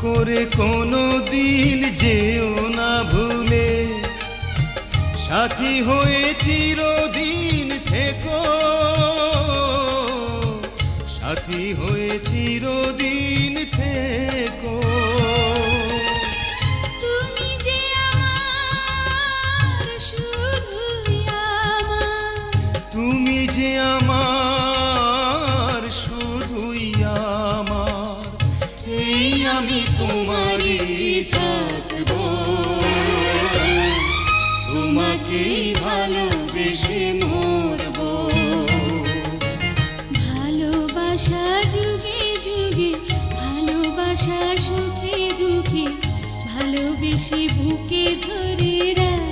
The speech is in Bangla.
করে কোনো দিন যেও না ভুলে, সাথী হয়ে চিরদিন থেকো, সাথী হয়ে চিরদিন থেকো। তুমি যে আমার শুধুই আমার, তুমি যে আমার শুধুই আমার, এই আমি তোমারই থাকবো, তোমাকেই ভালোবেসে মরবো। ভালোবাসা যুগে যুগে, ভালোবাসা সুখে দুঃখে, ভালোবেসে বুকে ধরে রাখ।